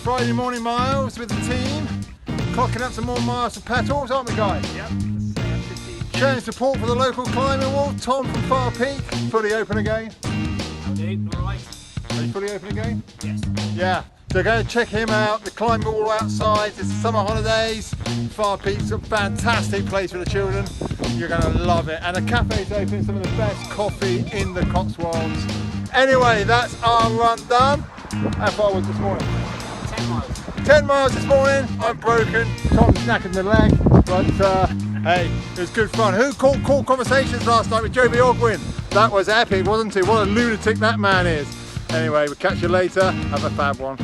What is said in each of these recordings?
Friday morning miles with the team. Clocking up some more miles for petals, aren't we, guys? Yep. Showing support for the local climbing wall. Tom from Far Peak, fully open again. Howdy, alright? Are you fully open again? Yes. Yeah. So go and check him out. The climbing wall outside. It's the summer holidays. Far Peak's a fantastic place for the children. You're going to love it. And the cafe's open. Some of the best coffee in the Cotswolds. Anyway, that's our run done. How far was this morning? 10 miles. 10 miles this morning. I'm broken. Tom's knackered the leg. But hey, it was good fun. Who caught Cool Conversations last night with Joby Ogwin? That was epic, wasn't it? What a lunatic that man is. Anyway, we'll catch you later. Have a fab one.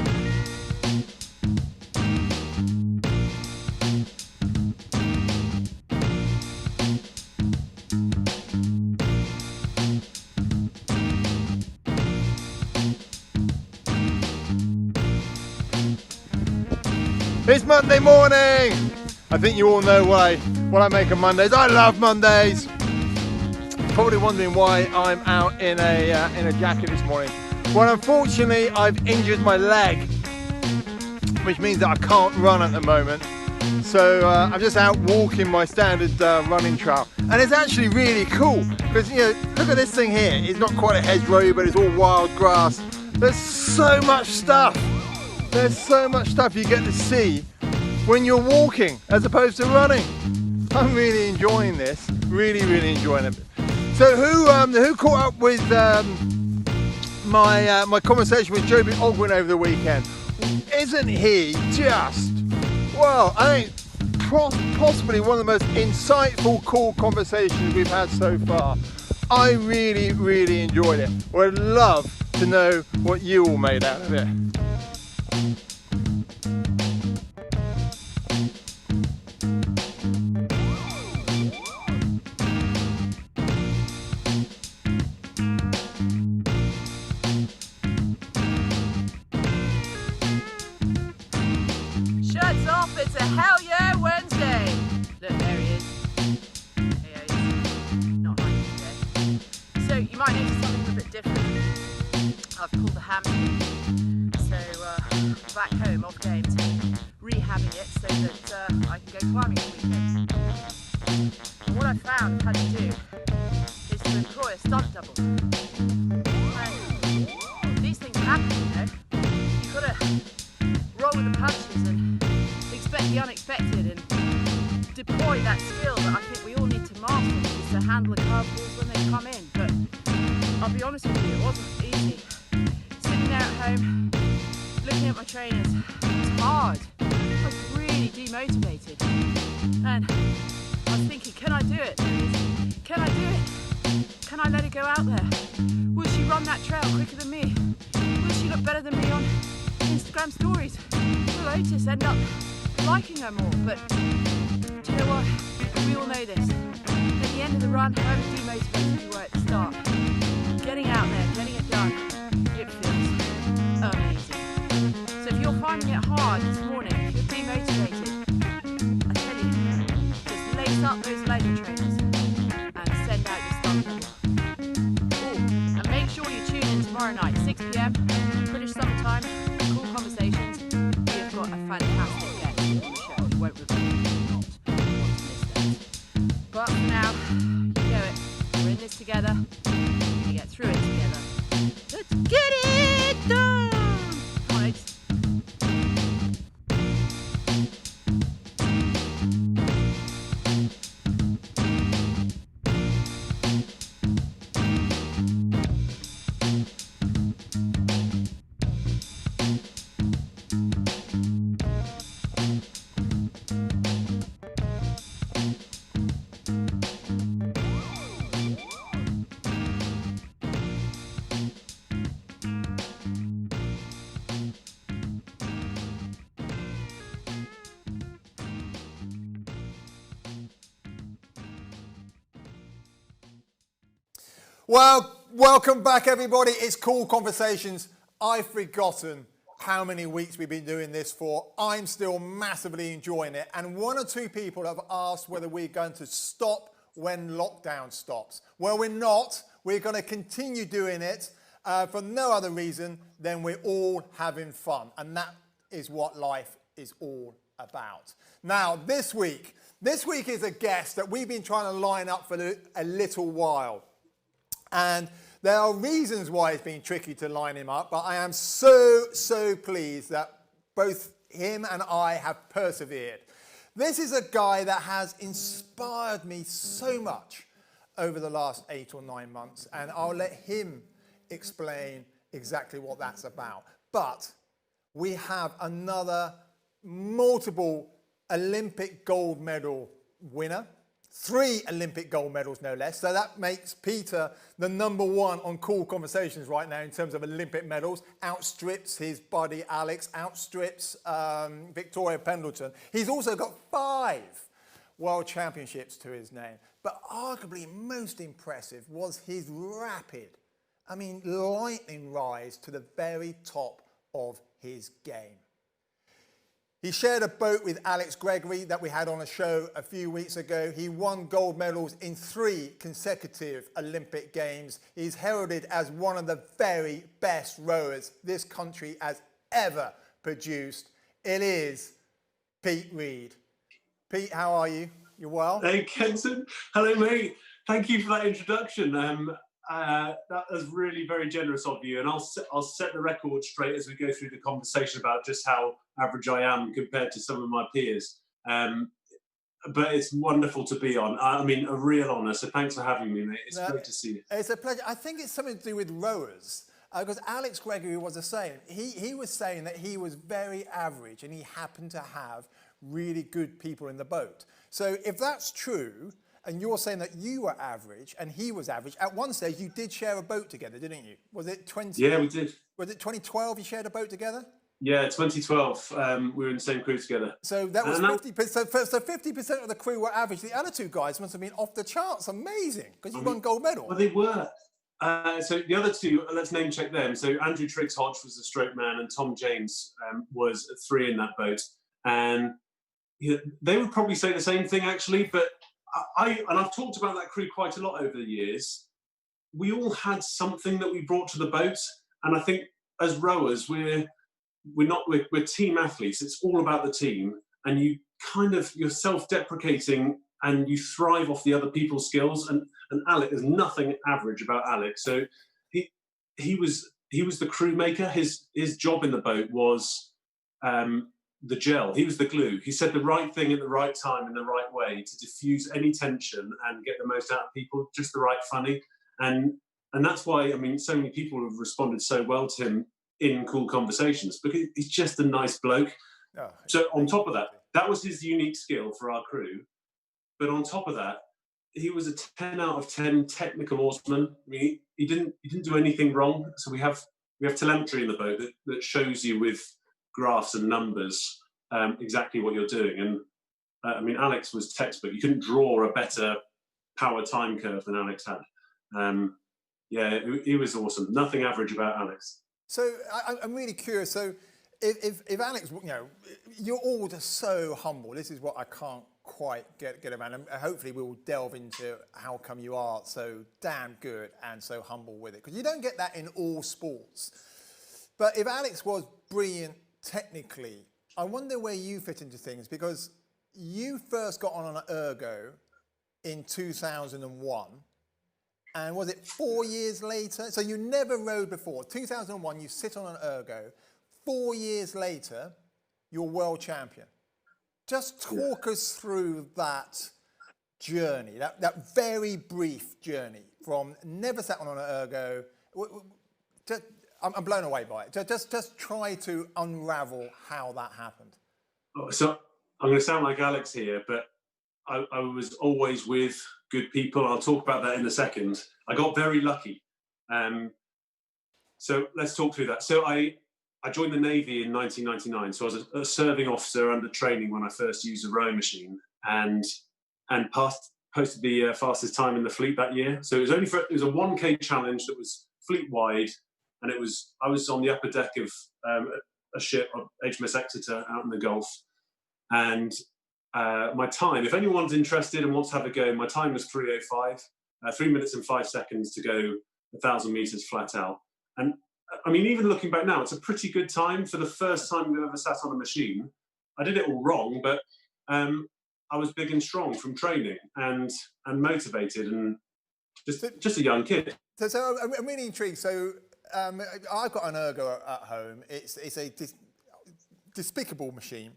It's Monday morning. I think you all know what I make on Mondays. I love Mondays. Probably wondering why I'm out in a jacket this morning. Well, unfortunately, I've injured my leg, which means that I can't run at the moment. So I'm just out walking my standard running trail, and it's actually really cool because look at this thing here. It's not quite a hedgerow, but it's all wild grass. There's so much stuff. There's so much stuff you get to see when you're walking as opposed to running. I'm really enjoying this. Really enjoying it. So who caught up with my conversation with Joby Ogwin over the weekend? Isn't he just, well, I think possibly one of the most insightful, cool conversations we've had so far. I really enjoyed it. Would love to know what you all made out of it. Shirts off, it's a hell yeah Wednesday. Look, there he is. There he is. Not hiking today. So you might notice something a bit different. I've pulled a hamstring. So back home off games, rehabbing it so that I can go climbing on weekends. And what I found I've had to do is to employ a stunt double. And these things happen, You've got to roll with the punches and expect the unexpected and deploy that skill that I think we all need to master, which is to handle the curveballs when they come in. But I'll be honest with you, it wasn't easy. Sitting there at home, looking at my trainers, it's hard. I was really demotivated. And I was thinking, can I do it? Can I do it? Can I let her go out there? Will she run that trail quicker than me? Will she look better than me on Instagram stories? Will Otis end up liking her more? But do you know what? We all know this. At the end of the run, however demotivated you were at the start, getting out there, getting it done, it feels amazing. So if you're finding it hard this morning, if you're demotivated, I tell you, just lace up those leisure trainers and send out your stunt double. Oh, and make sure you tune in tomorrow night, 6 PM, British summertime. Cool Conversations. We have got a fantastic guest on the show. You won't regret it. You not want to miss that. But for now, you know it. We're in this together. We're going to get through it together. Let's get it done! Come on, Oates. Well, welcome back everybody. It's Cool Conversations. I've forgotten how many weeks we've been doing this for. I'm still massively enjoying it. And one or two people have asked whether we're going to stop when lockdown stops. Well, we're not. We're going to continue doing it for no other reason than we're all having fun. And that is what life is all about. Now, this week is a guest that we've been trying to line up for a little while. And there are reasons why it's been tricky to line him up, but I am so pleased that both him and I have persevered. This is a guy that has inspired me so much over the last 8 or 9 months, and I'll let him explain exactly what that's about. But we have another multiple Olympic gold medal winner, 3 Olympic gold medals no less. So that makes Peter the #1 on Cool Conversations right now in terms of Olympic medals. Outstrips his buddy Alex, outstrips Victoria Pendleton. He's also got 5 world championships to his name. But arguably most impressive was his rapid, lightning rise to the very top of his game. He shared a boat with Alex Gregory that we had on a show a few weeks ago. He won gold medals in 3 consecutive Olympic Games. He's heralded as one of the very best rowers this country has ever produced. It is Pete Reed. Pete, how are you? You well? Hey, Kenton. Hello, mate. Thank you for that introduction. That was really very generous of you, and I'll set the record straight as we go through the conversation about just how average I am compared to some of my peers. But it's wonderful to be on. A real honour. So thanks for having me, mate. It's great to see you. It's a pleasure. I think it's something to do with rowers, because Alex Gregory was saying he was saying that he was very average, and he happened to have really good people in the boat. So if that's true, and you're saying that you were average and he was average, at one stage you did share a boat together, didn't you? Was it 20? Yeah, we did. Was it 2012 you shared a boat together? Yeah, 2012. We were in the same crew together. So that was 50%. So 50% of the crew were average. The other 2 guys must have been off the charts. Amazing, because you won gold medal. Well, they were. So the other 2, let's name check them. So Andrew Triggs-Hodge was the stroke man, and Tom James was 3 in that boat. And they would probably say the same thing, actually. But I've talked about that crew quite a lot over the years. We all had something that we brought to the boat, and I think as rowers, we're team athletes. It's all about the team, and you're self-deprecating, and you thrive off the other people's skills. And Alex, there's nothing average about Alex. So he was the crew maker. His job in the boat was the gel. He was the glue. He said the right thing at the right time in the right way to diffuse any tension and get the most out of people, just the right funny. And that's why, so many people have responded so well to him in Cool Conversations, because he's just a nice bloke. Oh, so on top of that was his unique skill for our crew. But on top of that, he was a 10 out of 10 technical oarsman. He didn't do anything wrong. So we have telemetry in the boat that shows you with graphs and numbers exactly what you're doing. And Alex was textbook. You couldn't draw a better power time curve than Alex had. He was awesome. Nothing average about Alex. So I'm really curious. So if Alex, you're all just so humble. This is what I can't quite get around. And hopefully we'll delve into how come you are so damn good and so humble with it, because you don't get that in all sports. But if Alex was brilliant technically, I wonder where you fit into things, because you first got on an ergo in 2001, and was it 4 years later? So you never rowed before. 2001, you sit on an ergo. 4 years later, you're world champion. Just talk us through that journey, that very brief journey from never sat on an ergo. I'm blown away by it. Just try to unravel how that happened. So I'm going to sound like Alex here, but I was always with good people. I'll talk about that in a second. I got very lucky. So let's talk through that. So I joined the Navy in 1999. So I was a serving officer under training when I first used a rowing machine, and posted the fastest time in the fleet that year. So it was it was a 1K challenge that was fleet wide, and I was on the upper deck of a ship, HMS Exeter, out in the Gulf, and my time, if anyone's interested and wants to have a go, my time was 3:05, 3 minutes and 5 seconds to go 1,000 meters flat out. And I mean, even looking back now, it's a pretty good time for the first time we've ever sat on a machine. I did it all wrong, but I was big and strong from training and motivated and just a young kid. So I'm really intrigued. So I've got an ergo at home. It's a despicable machine.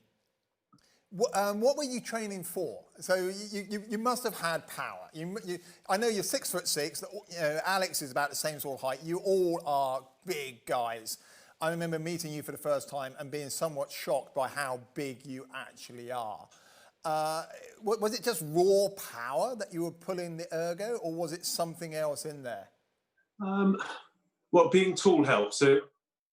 What were you training for? So you must have had power. I know you're 6'6". You know, Alex is about the same sort of height. You all are big guys. I remember meeting you for the first time and being somewhat shocked by how big you actually are. Was it just raw power that you were pulling the ergo, or was it something else in there? Well, being tall helps. So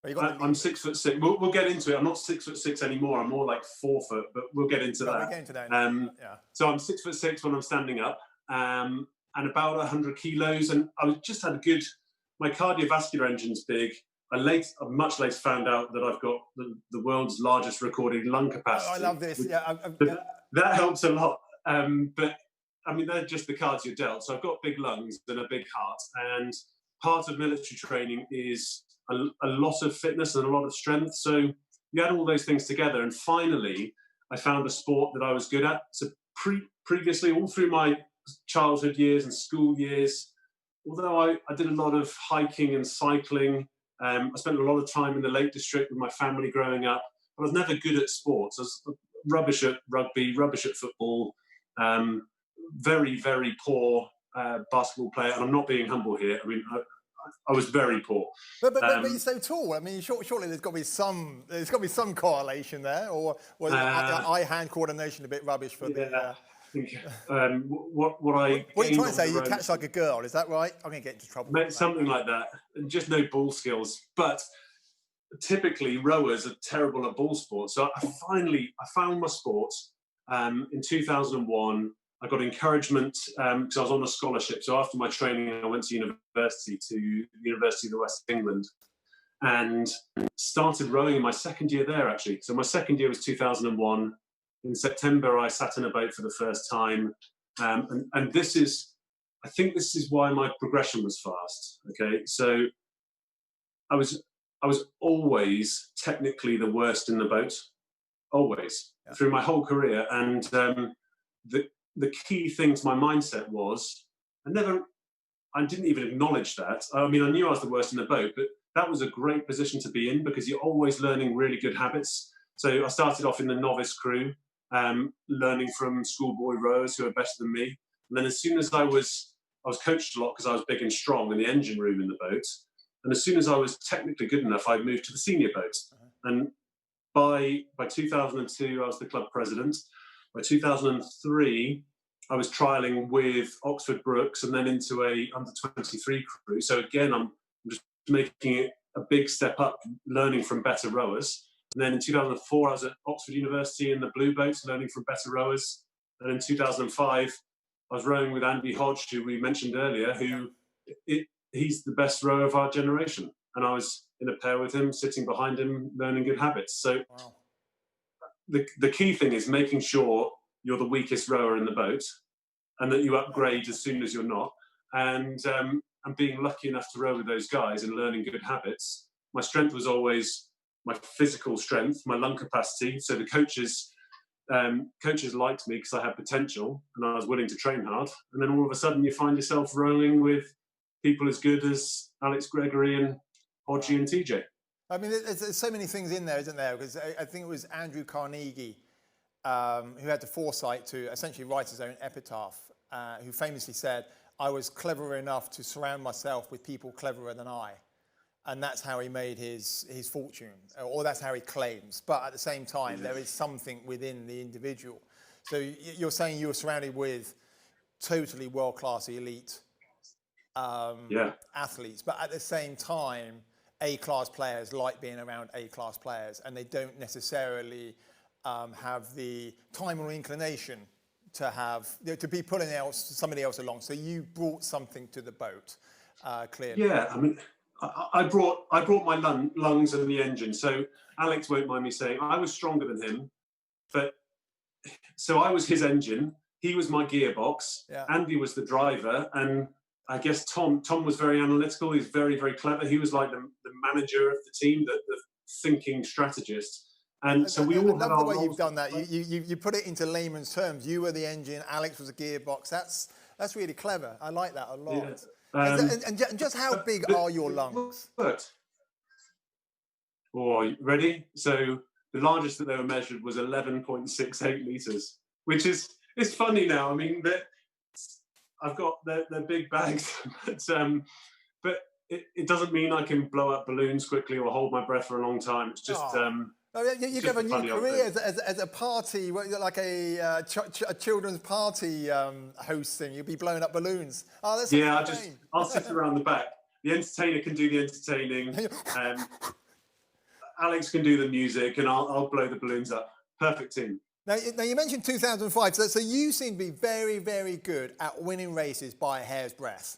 I'm 6'6". We'll get into it. I'm not 6'6" anymore. I'm more like 4 foot, but we'll get into that. We'll get into that. Yeah. So I'm 6'6" when I'm standing up, and about 100 kilos. And I just had my cardiovascular engine's big. I much later found out that I've got the world's largest recorded lung capacity. Oh, I love this. Yeah. That helps a lot. But I mean, they're just the cards you're dealt. So I've got big lungs and a big heart. And part of military training is a lot of fitness and a lot of strength. So you add all those things together. And finally, I found a sport that I was good at. So previously, all through my childhood years and school years, although I did a lot of hiking and cycling, I spent a lot of time in the Lake District with my family growing up, but I was never good at sports. I was rubbish at rugby, rubbish at football, very, very poor basketball player. And I'm not being humble here. I mean, I was very poor. But you're so tall. I mean, surely there's got to be some correlation there, or was eye-hand coordination a bit rubbish for the? What are you trying to say? You catch like a girl, is that right? I'm going to get into trouble. Something like that. And just no ball skills. But typically, rowers are terrible at ball sports. So I found my sport in 2001. I got encouragement because I was on a scholarship. So after my training, I went to the University of the West of England, and started rowing in my second year there, actually. So my second year was 2001. In September, I sat in a boat for the first time. And I think this is why my progression was fast. Okay. So I was always technically the worst in the boat, always, through my whole career. And the key thing to my mindset was, I didn't even acknowledge that. I mean, I knew I was the worst in the boat, but that was a great position to be in because you're always learning really good habits. So I started off in the novice crew, learning from schoolboy rowers who are better than me. And then as soon as I was coached a lot because I was big and strong in the engine room in the boat. And as soon as I was technically good enough, I moved to the senior boat. And by 2002, I was the club president. By 2003, I was trialling with Oxford Brooks and then into a under-23 crew. So again, I'm just making it a big step up, learning from better rowers. And then in 2004, I was at Oxford University in the blue boats, learning from better rowers. And in 2005, I was rowing with Andy Hodge, who we mentioned earlier, he's the best rower of our generation. And I was in a pair with him, sitting behind him, learning good habits. So the key thing is making sure you're the weakest rower in the boat and that you upgrade as soon as you're not. And being lucky enough to row with those guys and learning good habits. My strength was always my physical strength, my lung capacity. So the coaches liked me because I had potential and I was willing to train hard. And then all of a sudden you find yourself rowing with people as good as Alex Gregory and Hodgie and TJ. I mean, there's so many things in there, isn't there? Because I think it was Andrew Carnegie who had the foresight to essentially write his own epitaph, who famously said, I was clever enough to surround myself with people cleverer than I. And that's how he made his fortune, or that's how he claims. But at the same time, there is something within the individual. So you're saying you were surrounded with totally world-class elite athletes, but at the same time, A-class players like being around A-class players, and they don't necessarily have the time or inclination to be pulling somebody else along. So you brought something to the boat, clearly. Yeah, I mean, I brought my lungs and the engine. So Alex won't mind me saying I was stronger than him, but so I was his engine. He was my gearbox. Yeah. Andy was the driver, and I guess Tom was very analytical. He's very, very clever. He was like the manager of the team, the thinking strategist. And so we all I had love our the way you've roles. done that. You put it into layman's terms. You were the engine, Alex was the gearbox. That's really clever. I like that a lot. Yeah. And just how big are your lungs? Oh, you ready? So the largest that they were measured was 11.68 litres, which is, it's funny now. I mean, I've got they're big bags, but it doesn't mean I can blow up balloons quickly or hold my breath for a long time. It's just. You have a new career as a party, like a children's party hosting. You'll be blowing up balloons. Oh, that's I'll sit around the back. The entertainer can do the entertaining. Alex can do the music, and I'll blow the balloons up. Perfect team. Now you mentioned 2005, so you seem to be very, very good at winning races by a hair's breadth.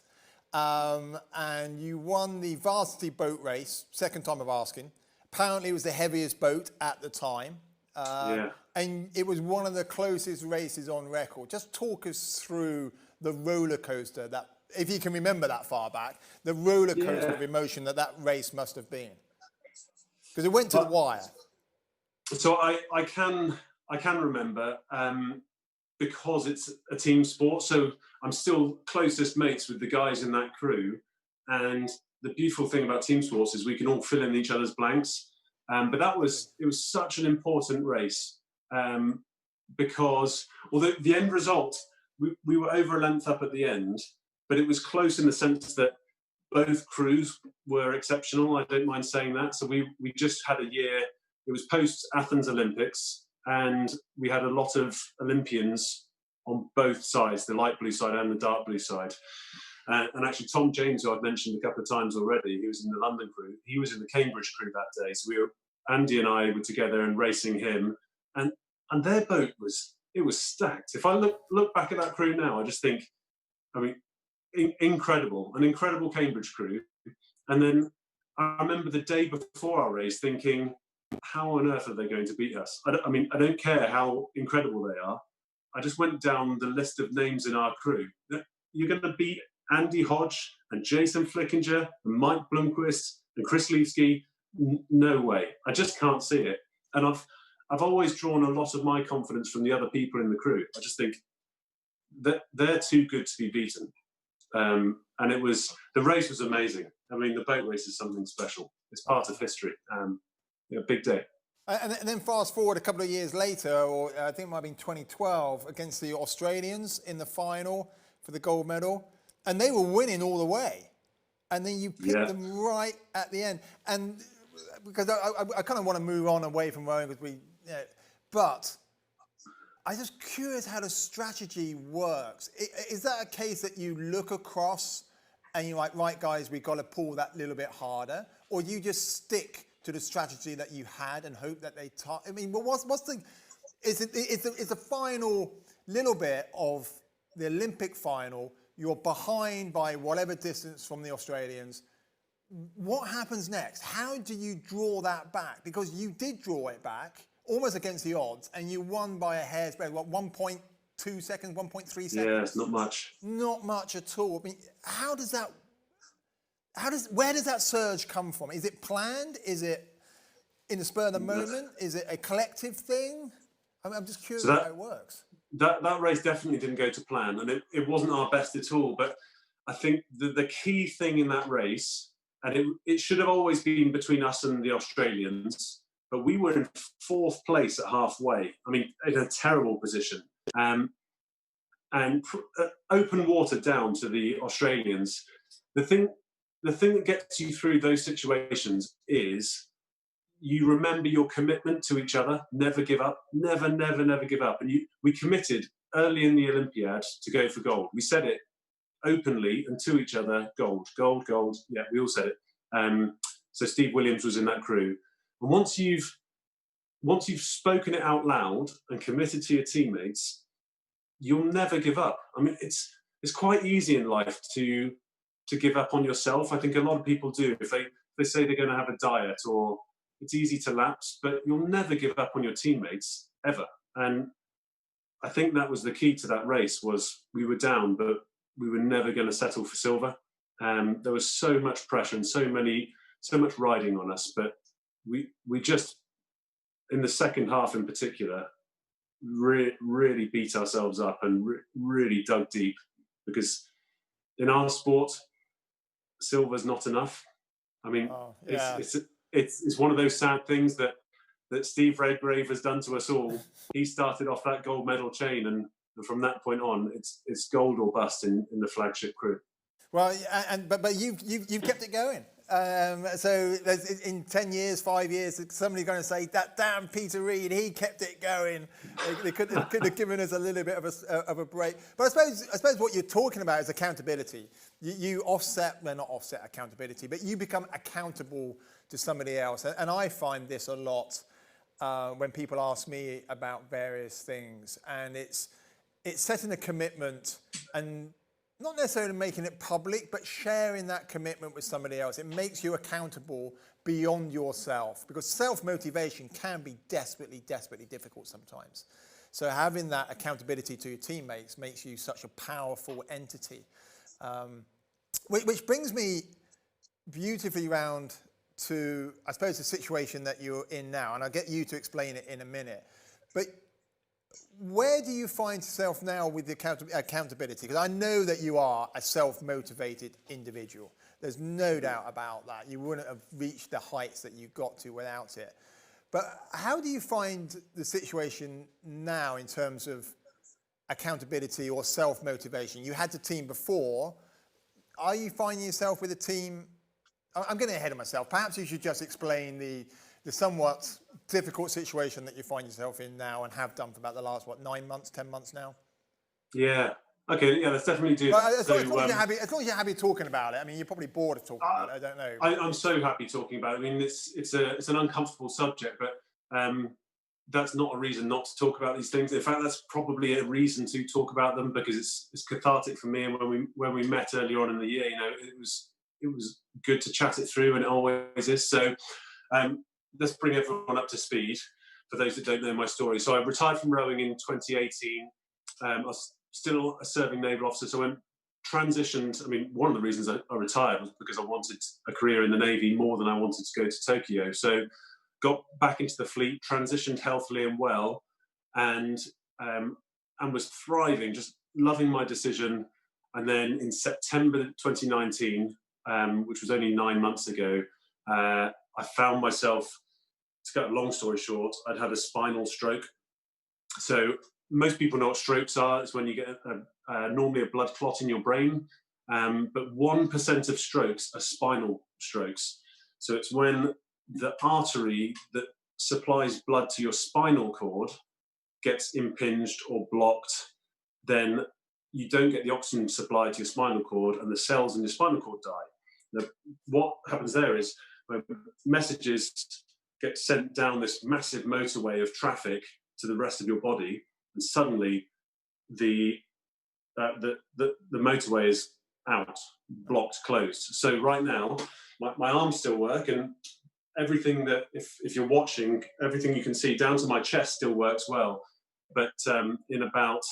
And you won the varsity boat race, second time of asking. Apparently it was the heaviest boat at the time. And it was one of the closest races on record. Just talk us through the roller coaster that, if you can remember that far back, the roller coaster of emotion that race must have been. Because it went to the wire. So I can remember, because it's a team sport. So I'm still closest mates with the guys in that crew. And the beautiful thing about team sports is we can all fill in each other's blanks. But it was such an important race, because although the end result, we were over a length up at the end, but it was close in the sense that both crews were exceptional. I don't mind saying that. So we just had a year, it was post Athens Olympics, and we had a lot of Olympians on both sides, the light blue side and the dark blue side. And actually, Tom James, who I've mentioned a couple of times already, he was in the London crew. He was in the Cambridge crew that day. So Andy and I were together and racing him. And their boat was stacked. If I look back at that crew now, I just think, I mean, incredible, an incredible Cambridge crew. And then I remember the day before our race thinking, how on earth are they going to beat us? I don't care how incredible they are. I just went down the list of names in our crew. You're going to beat Andy Hodge and Jason Flickinger and Mike Blomqvist and Chris Leafsky. No way. I just can't see it. And I've always drawn a lot of my confidence from the other people in the crew. I just think that they're too good to be beaten. And the race was amazing. I mean, the boat race is something special. It's part of history. Big day. And then fast forward a couple of years later, or I think it might have been 2012, against the Australians in the final for the gold medal. And they were winning all the way. And then you picked them right at the end. And because I kind of want to move on away from rowing, because but I'm just curious how the strategy works. Is that a case that you look across and you're like, right, guys, we've got to pull that little bit harder? Or you just stick to the strategy that you had and hope that they... I mean, but what's the... It's the final little bit of the Olympic final. You're behind by whatever distance from the Australians. What happens next? How do you draw that back? Because you did draw it back, almost against the odds, and you won by a hair's breadth, what, 1.2 seconds, 1.3 seconds? Yeah, it's not much. Not much at all. I mean, where does that surge come from? Is it planned? Is it in the spur of the moment? Is it a collective thing? I'm just curious how it works. That race definitely didn't go to plan, and it wasn't our best at all. But I think the key thing in that race, and it should have always been between us and the Australians, but we were in fourth place at halfway. I mean, in a terrible position. And open water down to the Australians. The thing that gets you through those situations is you remember your commitment to each other. Never give up. Never, never, never give up. And we committed early in the Olympiad to go for gold. We said it openly and to each other, gold, gold, gold. Yeah, we all said it. So Steve Williams was in that crew. And once you've spoken it out loud and committed to your teammates, you'll never give up. I mean, it's quite easy in life to give up on yourself. I think a lot of people do. If they say they're going to have a diet, or it's easy to lapse, but you'll never give up on your teammates, ever. And I think that was the key to that race, was we were down, but we were never going to settle for silver. There was so much pressure and so much riding on us, but we just, in the second half in particular, really beat ourselves up and really dug deep, because in our sport, silver's not enough. I mean, it's one of those sad things that Steve Redgrave has done to us all. He started off that gold medal chain, and from that point on, it's gold or bust in the flagship crew. Well, but you've kept it going. So in 10 years, 5 years, somebody's going to say, that damn Peter Reid, he kept it going. They could have given us a little bit of a break. But I suppose what you're talking about is accountability. You not offset accountability, but you become accountable to somebody else. And I find this a lot when people ask me about various things, and it's setting a commitment and not necessarily making it public, but sharing that commitment with somebody else. It makes you accountable beyond yourself, because self-motivation can be desperately, desperately difficult sometimes. So having that accountability to your teammates makes you such a powerful entity. Which brings me beautifully round to, I suppose, the situation that you're in now, and I'll get you to explain it in a minute. But where do you find yourself now with the accountability? Because I know that you are a self-motivated individual. There's no doubt about that. You wouldn't have reached the heights that you got to without it. But how do you find the situation now in terms of accountability or self-motivation? You had the team before. Are you finding yourself with a team? I'm getting ahead of myself. Perhaps you should just explain the somewhat difficult situation that you find yourself in now and have done for about the last, 9 months, 10 months now? Yeah. Okay. Yeah, let's definitely do that. As long as you're happy talking about it. I mean, you're probably bored of talking about it. I don't know. I'm so happy talking about it. I mean, it's an uncomfortable subject, but that's not a reason not to talk about these things. In fact, that's probably a reason to talk about them, because it's cathartic for me. And when we met earlier on in the year, it was good to chat it through, and it always is. So let's bring everyone up to speed for those that don't know my story. So I retired from rowing in 2018. I was still a serving naval officer, so I transitioned. I mean, one of the reasons I retired was because I wanted a career in the Navy more than I wanted to go to Tokyo. So got back into the fleet, transitioned healthily and well, and was thriving, just loving my decision. And then in September 2019, which was only 9 months ago, I found myself, to cut a long story short, I'd had a spinal stroke. So most people know what strokes are. It's when you get normally a blood clot in your brain, but 1% of strokes are spinal strokes. So it's when the artery that supplies blood to your spinal cord gets impinged or blocked, then you don't get the oxygen supply to your spinal cord, and the cells in your spinal cord die. Now, what happens there is when messages get sent down this massive motorway of traffic to the rest of your body, and suddenly the motorway is out, blocked, closed. So right now, my arms still work, and everything that, if you're watching, everything you can see down to my chest still works well. But in about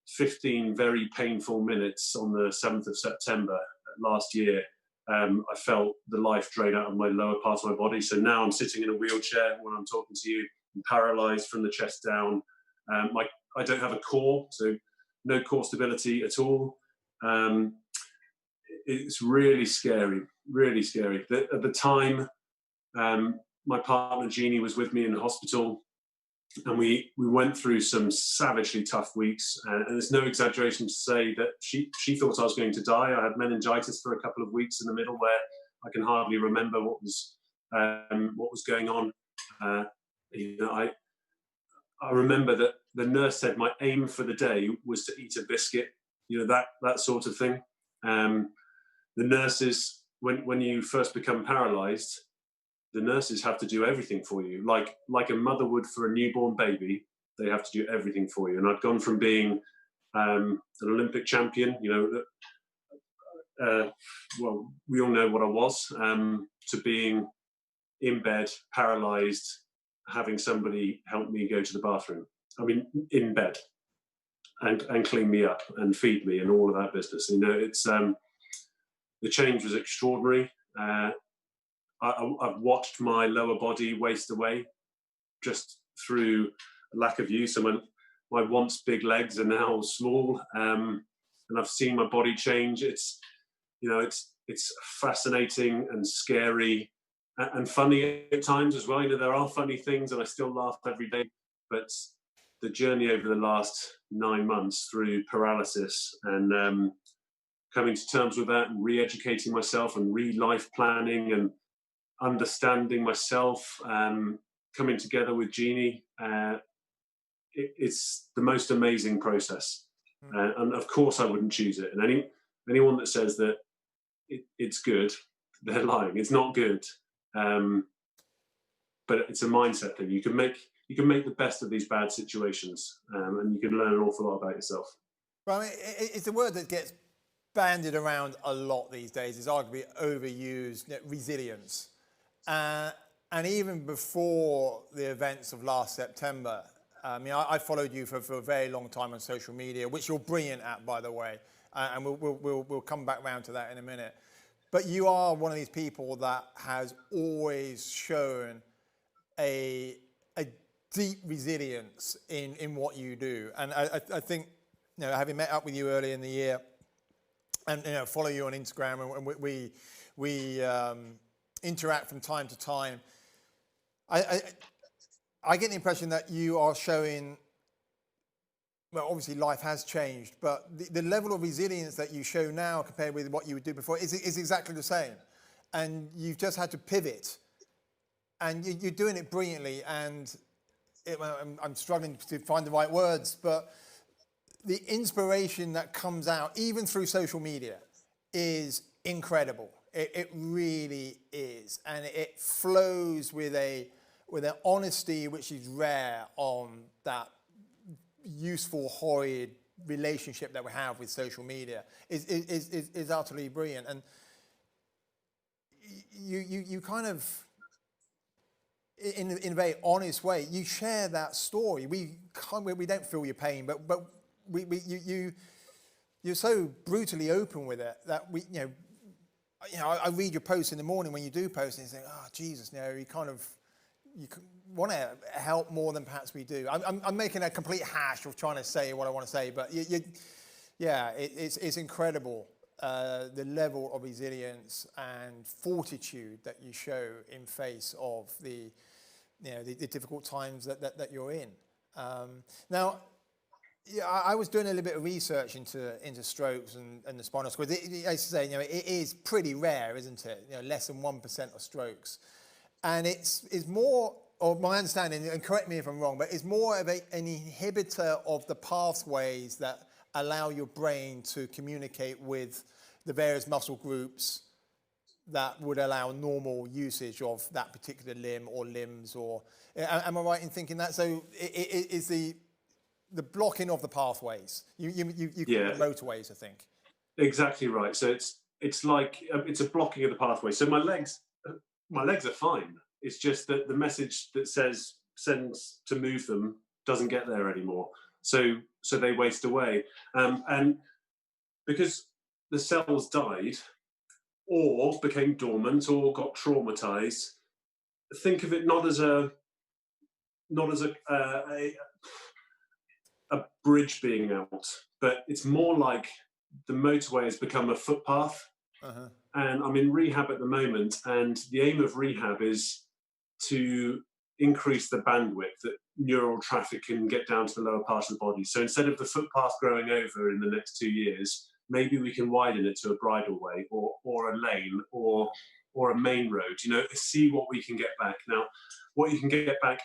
15 very painful minutes on the 7th of September last year, I felt the life drain out of my lower part of my body. So now I'm sitting in a wheelchair when I'm talking to you. I'm paralyzed from the chest down. I don't have a core, so no core stability at all. It's really scary, really scary. At the time, my partner Jeannie was with me in the hospital, and we went through some savagely tough weeks. And it's no exaggeration to say that she thought I was going to die. I had meningitis for a couple of weeks in the middle, where I can hardly remember what was going on. I remember that the nurse said my aim for the day was to eat a biscuit, that sort of thing. The nurses, when you first become paralyzed, the nurses have to do everything for you, like a mother would for a newborn baby. They have to do everything for you. And I'd gone from being an Olympic champion, well, we all know what I was, to being in bed, paralyzed, having somebody help me go to the bathroom. I mean, in bed. and clean me up and feed me and all of that business. You know, it's the change was extraordinary. I've watched my lower body waste away just through lack of use. And my once big legs are now small, and I've seen my body change. It's, you know, it's fascinating and scary and funny at times as well. You know, there are funny things, and I still laugh every day. But the journey over the last 9 months through paralysis and coming to terms with that and re-educating myself and re-life planning and understanding myself, coming together with Jeannie, it's the most amazing process. And of course I wouldn't choose it. And anyone that says that it's good, they're lying. It's not good. But it's a mindset thing. You can make the best of these bad situations, and you can learn an awful lot about yourself. Well, I mean, it's a word that gets bandied around a lot these days. It's arguably overused, resilience. And even before the events of last September, I mean, I followed you for a very long time on social media, which you're brilliant at, by the way, and we'll come back round to that in a minute. But you are one of these people that has always shown a deep resilience in what you do. And I think, you know, having met up with you early in the year, and you know, follow you on Instagram, and we interact from time to time, I get the impression that you are showing, well, obviously life has changed, but the level of resilience that you show now compared with what you would do before is exactly the same. And you've just had to pivot, and you're doing it brilliantly. And I'm struggling to find the right words, but the inspiration that comes out, even through social media, is incredible. It really is. And it flows with an honesty which is rare on that useful, horrid relationship that we have with social media. Is utterly brilliant. And you kind of, in a very honest way, you share that story. We don't feel your pain, but you're so brutally open with it that I read your posts in the morning when you do post, and you think, oh Jesus, you want to help more than perhaps we do. I'm making a complete hash of trying to say what I want to say, but it's incredible the level of resilience and fortitude that you show in face of the difficult times that you're in. Now, I was doing a little bit of research into strokes and the spinal squid. As you say, it is pretty rare, isn't it? Less than 1% of strokes, and it's more, or my understanding, and correct me if I'm wrong, but it's more of an inhibitor of the pathways that allow your brain to communicate with the various muscle groups that would allow normal usage of that particular limb or limbs. Or am I right in thinking that? So it is the blocking of the pathways. You call it motorways, I think. Exactly right. So it's like it's a blocking of the pathway. So my legs are fine. It's just that the message that sends to move them doesn't get there anymore. So they waste away. And because the cells died, or became dormant, or got traumatized, think of it not as a bridge being out, but it's more like the motorway has become a footpath. Uh-huh. And I'm in rehab at the moment, and the aim of rehab is to increase the bandwidth that neural traffic can get down to the lower part of the body. So instead of the footpath growing over in the next 2 years, maybe we can widen it to a bridleway or a lane or a main road, see what we can get back. Now, what you can get back,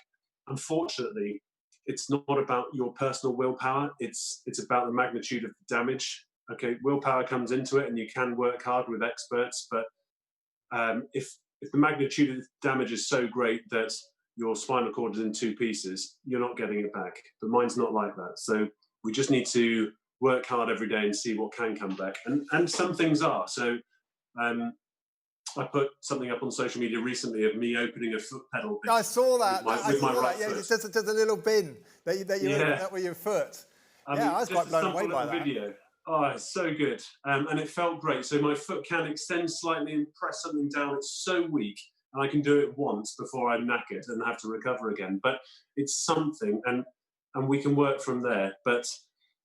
unfortunately, it's not about your personal willpower. It's about the magnitude of the damage. Okay, willpower comes into it, and you can work hard with experts. But if the magnitude of the damage is so great that your spinal cord is in 2 pieces, you're not getting it back. But mine's not like that. So we just need to work hard every day and see what can come back. And some things are. So I put something up on social media recently of me opening a foot pedal bin. I saw that. With my right foot. Yeah, there's a little bin that you open up with your foot. I Yeah, mean, I was just quite a blown simple away by little that. video. Oh, it's so good. And it felt great. So my foot can extend slightly and press something down. It's so weak. And I can do it once before I'm knackered and have to recover again. But it's something, and we can work from there. But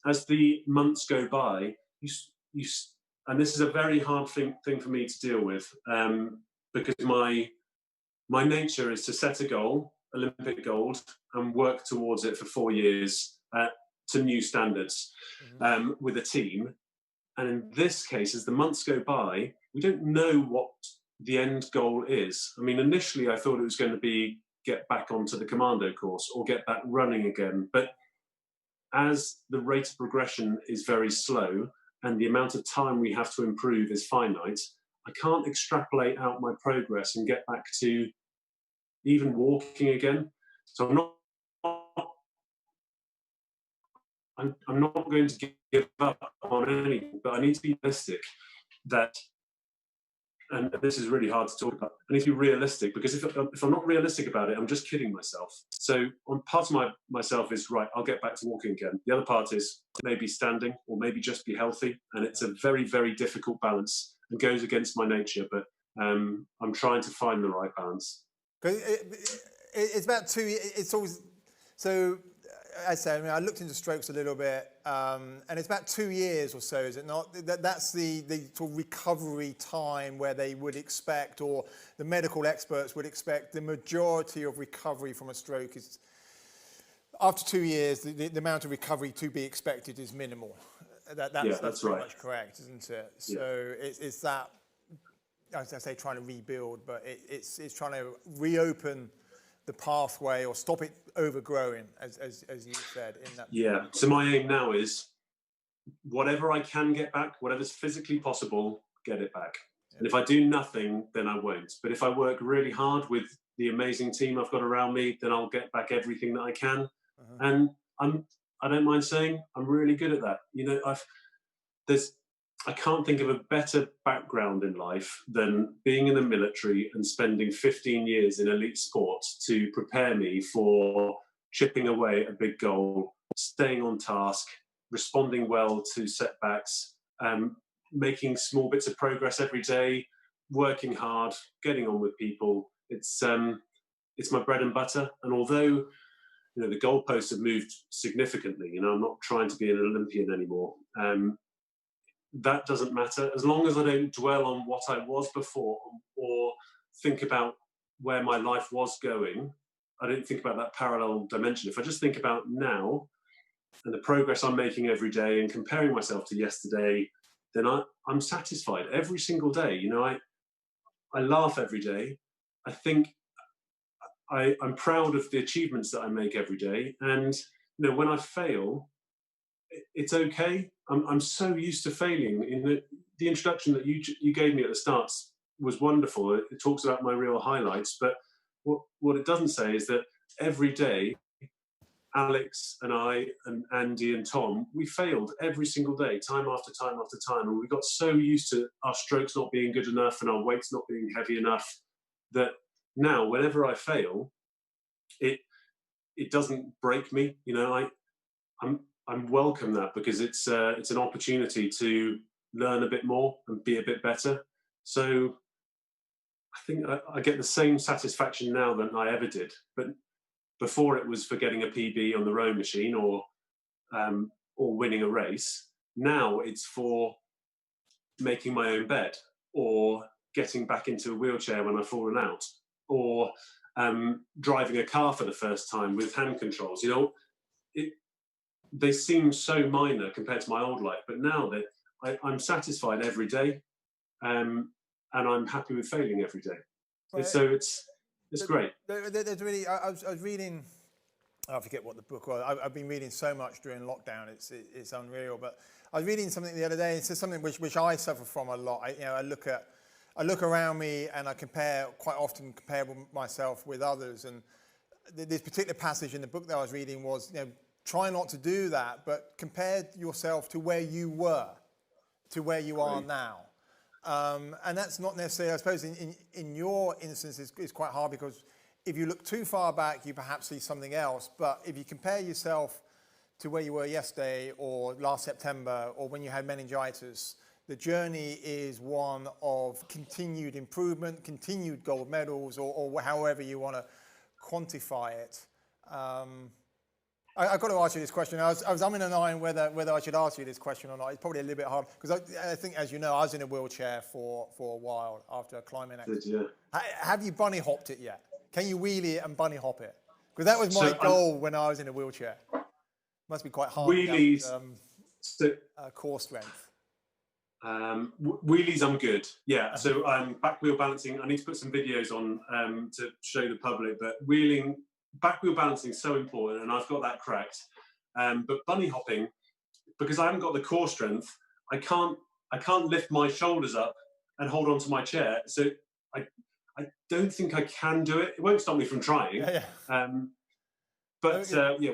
as the months go by, and this is a very hard thing for me to deal with, because my nature is to set a goal, Olympic gold, and work towards it for 4 years to new standards with a team. And in this case, as the months go by, we don't know what the end goal is. I mean, initially I thought it was going to be get back onto the commando course or get back running again. But as the rate of progression is very slow and the amount of time we have to improve is finite, I can't extrapolate out my progress and get back to even walking again. So I'm not going to give up on anything, but I need to be realistic that, and this is really hard to talk about, I need to be realistic, because if I'm not realistic about it, I'm just kidding myself. So on part of myself is, right, I'll get back to walking again. The other part is maybe standing or maybe just be healthy. And it's a very, very difficult balance and goes against my nature, but I'm trying to find the right balance. It's about it's always, so I say, I mean, I looked into strokes a little bit, and it's about 2 years or so, is it not? That's the sort of recovery time where they would expect, or the medical experts would expect, the majority of recovery from a stroke is, after 2 years, the amount of recovery to be expected is minimal. That's that's pretty right. much correct, isn't it? Yeah. So it's that, as I say, trying to rebuild, but it's trying to reopen the pathway or stop it overgrowing, as you said in that. Yeah. So my aim now is whatever I can get back, whatever's physically possible, get it back. Yeah. And if I do nothing, then I won't. But if I work really hard with the amazing team I've got around me, then I'll get back everything that I can. And I don't mind saying I'm really good at that. You know, I can't think of a better background in life than being in the military and spending 15 years in elite sport to prepare me for chipping away at a big goal, staying on task, responding well to setbacks, making small bits of progress every day, working hard, getting on with people. It's my bread and butter. And although, you know, the goalposts have moved significantly, you know, I'm not trying to be an Olympian anymore. That doesn't matter as long as I don't dwell on what I was before or think about where my life was going. I don't think about that parallel dimension. If I just think about now and the progress I'm making every day and comparing myself to yesterday, then I'm satisfied every single day. You know, I laugh every day. I think I'm proud of the achievements that I make every day. And, you know, when I fail, it's okay. I'm so used to failing. In the introduction that you gave me at the start was wonderful. It talks about my real highlights, but what it doesn't say is that every day, Alex and I and Andy and Tom, we failed every single day, time after time after time, and we got so used to our strokes not being good enough and our weights not being heavy enough that now, whenever I fail, it doesn't break me. You know, I'm welcome that, because it's an opportunity to learn a bit more and be a bit better. So I think I get the same satisfaction now than I ever did. But before, it was for getting a PB on the rowing machine or winning a race. Now it's for making my own bed or getting back into a wheelchair when I've fallen out, or driving a car for the first time with hand controls. You know, they seem so minor compared to my old life, but now that I'm satisfied every day, and I'm happy with failing every day. Right. So it's great. There's really, I was reading, I forget what the book was. I've been reading so much during lockdown, it's unreal. But I was reading something the other day. It's something which I suffer from a lot. I look around me and I quite often compare myself with others. And this particular passage in the book that I was reading was, you know, try not to do that, but compare yourself to where you were, to where you are now. And that's not necessarily, I suppose, in your instance, is quite hard, because if you look too far back, you perhaps see something else. But if you compare yourself to where you were yesterday or last September or when you had meningitis, the journey is one of continued improvement, continued gold medals, or however you want to quantify it. I've got to ask you this question. I was umming and ahhing whether I should ask you this question or not. It's probably a little bit hard because I think, as you know, I was in a wheelchair for a while after a climbing accident. Yeah. Have you bunny hopped it yet? Can you wheelie it and bunny hop it? Because that was my goal when I was in a wheelchair. Must be quite hard. Wheelies. Core strength. Wheelies, I'm good. Yeah. So back wheel balancing. I need to put some videos on to show the public. But back wheel balancing is so important, and I've got that cracked. But bunny hopping, because I haven't got the core strength, I can't lift my shoulders up and hold on to my chair. So I don't think I can do it. It won't stop me from trying. But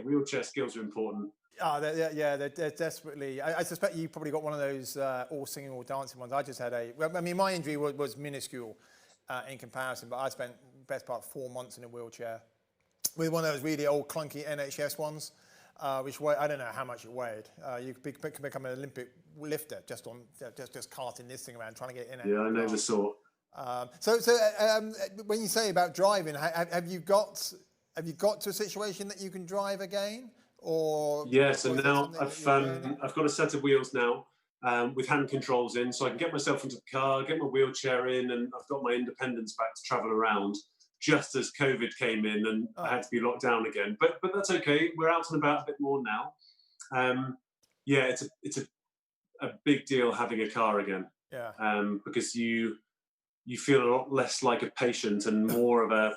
wheelchair skills are important. Oh, they're desperately. I suspect you probably got one of those all singing, all dancing ones. I just had my injury was minuscule in comparison, but I spent the best part of 4 months in a wheelchair with one of those really old clunky NHS ones, which I don't know how much it weighed. You could become an Olympic lifter just carting this thing around, trying to get in it. Yeah, I know the sort. So when you say about driving, have you got to a situation that you can drive again? Or so now I've got a set of wheels now with hand controls in, so I can get myself into the car, get my wheelchair in, and I've got my independence back to travel around. Just as COVID came in and I had to be locked down again, but that's okay. We're out and about a bit more now. It's a big deal having a car again. Because you feel a lot less like a patient and more of a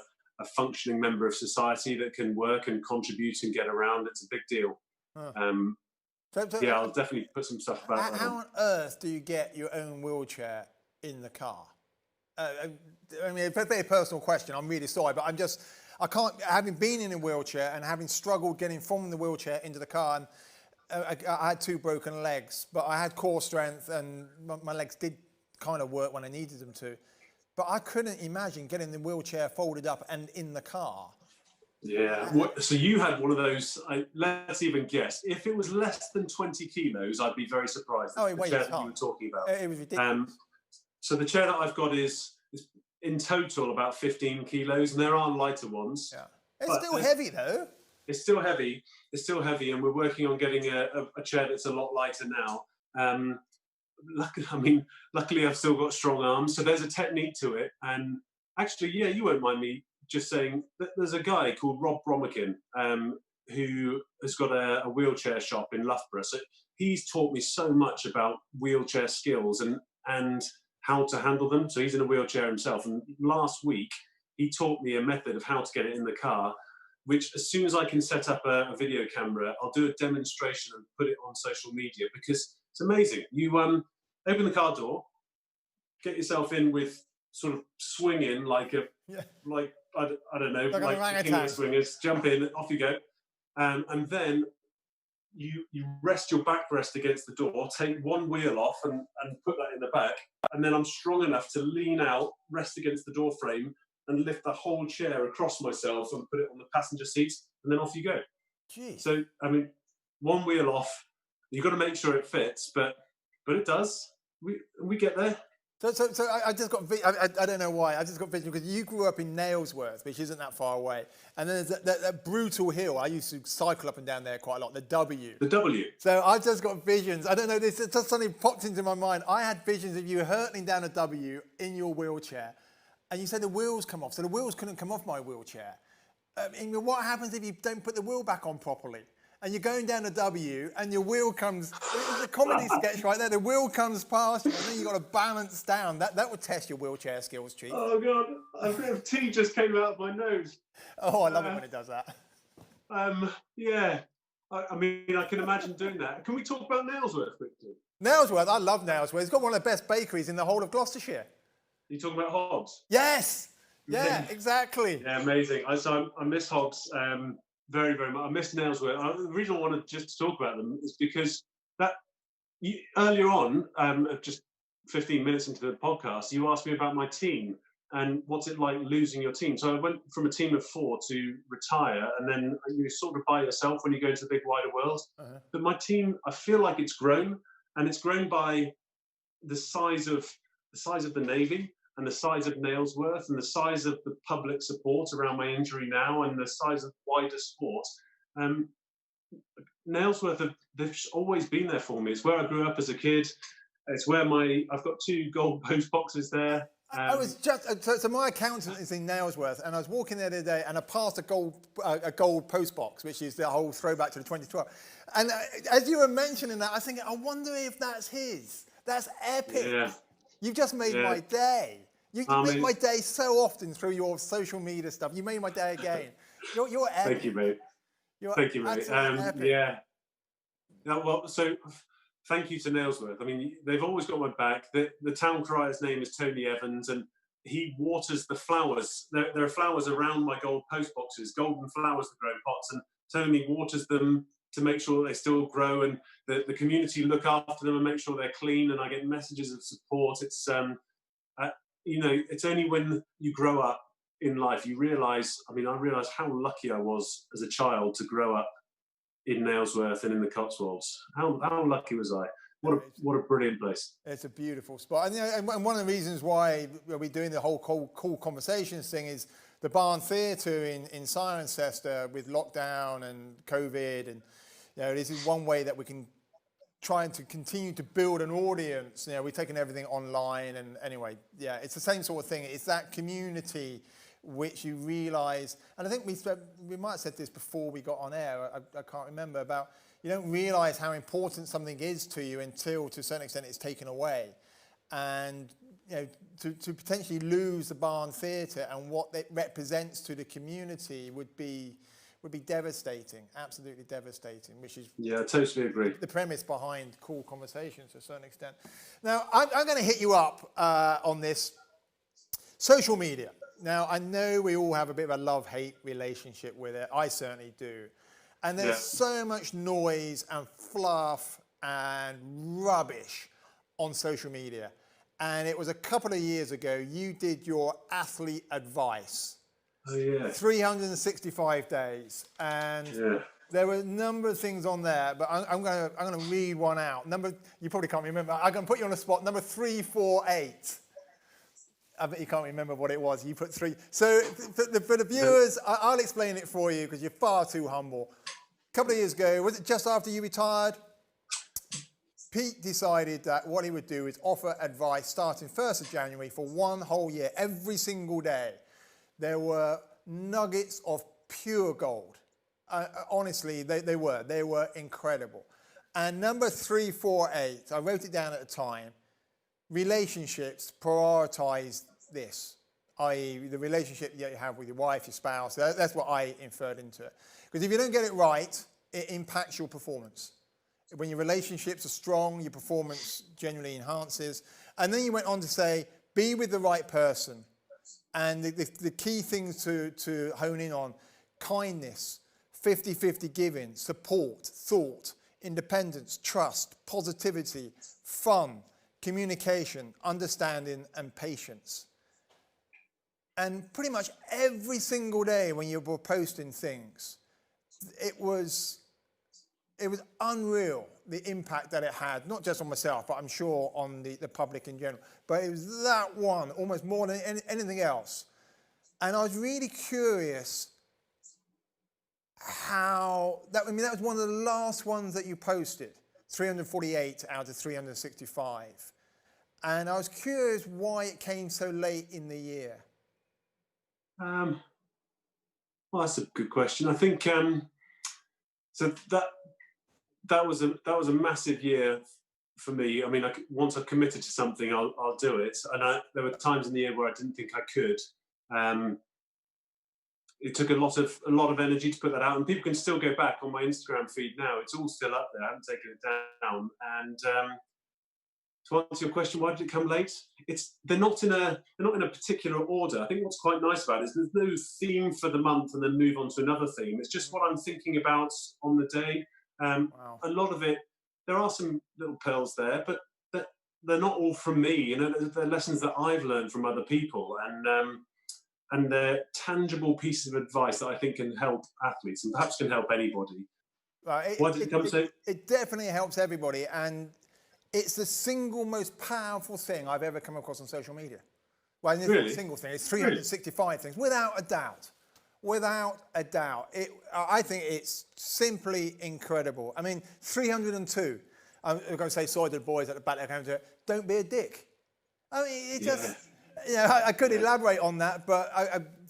functioning member of society that can work and contribute and get around. It's a big deal. I'll definitely put some stuff about that. How on earth do you get your own wheelchair in the car? I mean, it's a very personal question. I'm really sorry, but I can't, having been in a wheelchair and having struggled getting from the wheelchair into the car, and I had 2 broken legs, but I had core strength and my legs did kind of work when I needed them to. But I couldn't imagine getting the wheelchair folded up and in the car. Yeah. So you had one of those, let's even guess. If it was less than 20 kilos, I'd be very surprised. Oh, the chair that you were talking about. It was ridiculous. So the chair that I've got is in total about 15 kilos, and there are lighter ones. Yeah. It's still heavy, though. It's still heavy, and we're working on getting a chair that's a lot lighter now. Luckily I've still got strong arms, so there's a technique to it. And actually, you won't mind me just saying that there's a guy called Rob Bromican who has got a wheelchair shop in Loughborough. So he's taught me so much about wheelchair skills and how to handle them. So he's in a wheelchair himself, and last week he taught me a method of how to get it in the car, which as soon as I can set up a video camera, I'll do a demonstration and put it on social media, because it's amazing. You open the car door, get yourself in with sort of swinging like I don't know, like the king of the swingers, jump in, off you go. And then you rest your backrest against the door, take one wheel off and put that in the back. And then I'm strong enough to lean out, rest against the door frame and lift the whole chair across myself and put it on the passenger seat. And then off you go. Jeez. So, I mean, one wheel off, you've got to make sure it fits, but it does. We get there. So I just got, I don't know why, I just got vision, because you grew up in Nailsworth, which isn't that far away. And then there's that brutal hill. I used to cycle up and down there quite a lot, the W. The W. So I just got visions. I don't know, this just suddenly popped into my mind. I had visions of you hurtling down a W in your wheelchair. And you said the wheels come off. So the wheels couldn't come off my wheelchair. And what happens if you don't put the wheel back on properly? And you're going down a W, and your wheel comes. It's a comedy sketch right there. The wheel comes past you, and then you got to balance down. That would test your wheelchair skills, Chief. Oh God, a bit of tea just came out of my nose. Oh, I love it when it does that. Yeah. I mean, I can imagine doing that. Can we talk about Nailsworth quickly? Nailsworth, I love Nailsworth. It's got one of the best bakeries in the whole of Gloucestershire. Are you talking about Hogs? Yes. Yeah, exactly. Yeah, amazing. I miss Hogs. Very, very much. I miss Nailsworth. The reason I wanted just to talk about them is because earlier on, just 15 minutes into the podcast, you asked me about my team. and what's it like losing your team. So I went from a team of 4 to retire, and then you're sort of by yourself when you go into the big wider world. But my team, I feel like it's grown, and it's grown by the size of the Navy, and the size of Nailsworth, and the size of the public support around my injury now, and the size of wider sport. Nailsworth, they've always been there for me. It's where I grew up as a kid. It's where I've got 2 gold post boxes there. I was just so my accountant is in Nailsworth, and I was walking there the other day, and I passed a gold post box, which is the whole throwback to the 2012. And as you were mentioning that, I was thinking, I wonder if that's his. That's epic. Yeah. You've just made my day. You make my day so often through your social media stuff. You made my day again. You're epic. Thank you, mate. Thank you, mate. Yeah. No, well, so thank you to Nailsworth. I mean, they've always got my back. The town crier's name is Tony Evans, and he waters the flowers. There are flowers around my gold post boxes, golden flowers that grow in pots, and Tony waters them to make sure they still grow, and the community look after them and make sure they're clean, and I get messages of support. It's it's only when you grow up in life you realise. I realised how lucky I was as a child to grow up in Nailsworth and in the Cotswolds. How lucky was I? What a brilliant place. It's a beautiful spot. And one of the reasons why we're doing the whole cool conversations thing is the Barn Theatre in Cirencester with lockdown and COVID, and this is one way that we can try to continue to build an audience. We're taking everything online, and anyway, it's the same sort of thing. It's that community which you realise, and I think we might have said this before we got on air, I can't remember, about you don't realise how important something is to you until, to a certain extent, it's taken away. And to potentially lose the Barn Theatre and what it represents to the community would be devastating, absolutely devastating, which is I totally agree. The premise behind Cool Conversations to a certain extent. Now, I'm going to hit you up on this social media. Now, I know we all have a bit of a love-hate relationship with it. I certainly do. And there's so much noise and fluff and rubbish on social media. And it was a couple of years ago, you did your athlete advice. Oh, yeah. 365 days. And there were a number of things on there, but I'm going to read one out. You probably can't remember. I'm going to put you on the spot. Number 348. I bet you can't remember what it was. You put 3. So for the viewers, I'll explain it for you because you're far too humble. A couple of years ago, was it just after you retired? Pete decided that what he would do is offer advice starting 1st of January for one whole year, every single day. There were nuggets of pure gold. Honestly, they were incredible. And number 348, I wrote it down at the time, relationships, prioritize this, i.e. the relationship that you have with your wife, your spouse. That's what I inferred into it. Because if you don't get it right, it impacts your performance. When your relationships are strong, your performance generally enhances. And then you went on to say, be with the right person. And the key things to hone in on, kindness, 50-50 giving, support, thought, independence, trust, positivity, fun, communication, understanding, and patience. And pretty much every single day when you were posting things, it was unreal, the impact that it had, not just on myself, but I'm sure on the public in general. But it was that one, almost more than anything else. And I was really curious that was one of the last ones that you posted, 348 out of 365. And I was curious why it came so late in the year. Well, that's a good question. I think so that was a massive year for me. I mean, once I've committed to something, I'll do it. And there were times in the year where I didn't think I could. It took a lot of energy to put that out, and people can still go back on my Instagram feed now. It's all still up there. I haven't taken it down. And to answer your question, why did it come late? They're not in a particular order. I think what's quite nice about it is there's no theme for the month and then move on to another theme. It's just what I'm thinking about on the day. Wow. A lot of it, there are some little pearls there, but they're not all from me. You know, they're lessons that I've learned from other people, and they're tangible pieces of advice that I think can help athletes and perhaps can help anybody. Why did it come so? It definitely helps everybody, and it's the single most powerful thing I've ever come across on social media. Well, it's not a single thing, it's 365 things, without a doubt. Without a doubt. I think it's simply incredible. I mean, 302. I'm going to say sorry to the boys at the back there, don't be a dick. I mean, it just, you know, I could elaborate on that, but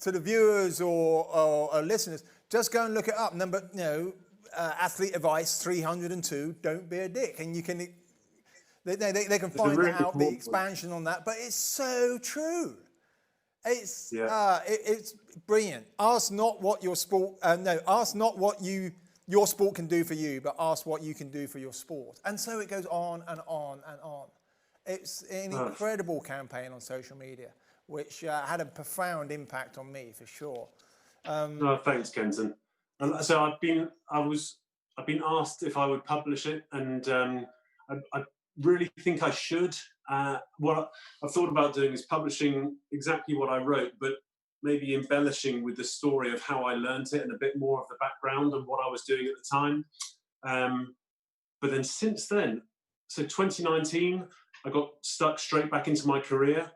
to the viewers or listeners, just go and look it up. Athlete advice 302, don't be a dick. And you can, they can find out the expansion on that, but it's so true. It's it's brilliant. Ask not what your sport, ask not what your sport can do for you, but ask what you can do for your sport. And so it goes on and on and on. It's an incredible campaign on social media, which had a profound impact on me for sure. Thanks, Kenton. So I've been asked if I would publish it, and I really think I should. What I've thought about doing is publishing exactly what I wrote, but maybe embellishing with the story of how I learned it and a bit more of the background and what I was doing at the time. But then since then, so 2019, I got stuck straight back into my career.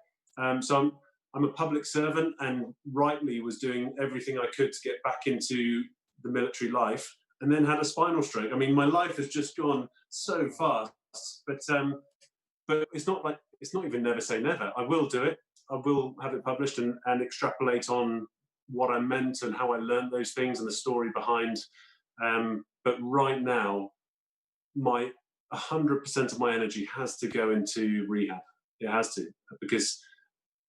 So I'm a public servant, and rightly was doing everything I could to get back into the military life, and then had a spinal stroke. I mean, my life has just gone so fast, but it's not even never say never. I will do it. I will have it published and extrapolate on what I meant and how I learned those things and the story behind. But right now, 100% of my energy has to go into rehab. It has to, because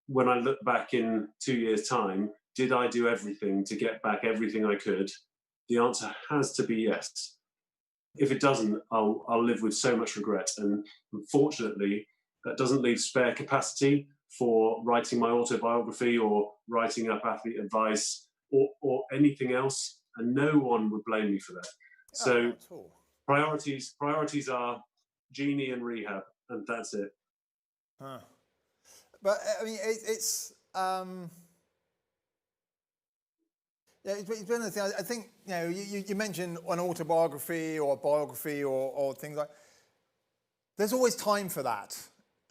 when I look back in 2 years' time, did I do everything to get back everything I could? The answer has to be yes. If it doesn't, I'll live with so much regret. And unfortunately, that doesn't leave spare capacity for writing my autobiography or writing up athlete advice or anything else. And no one would blame me for that. So priorities are Genie and rehab, and that's it. But I mean, it's been a thing. I think, you know, you mentioned an autobiography or a biography or things like. There's always time for that,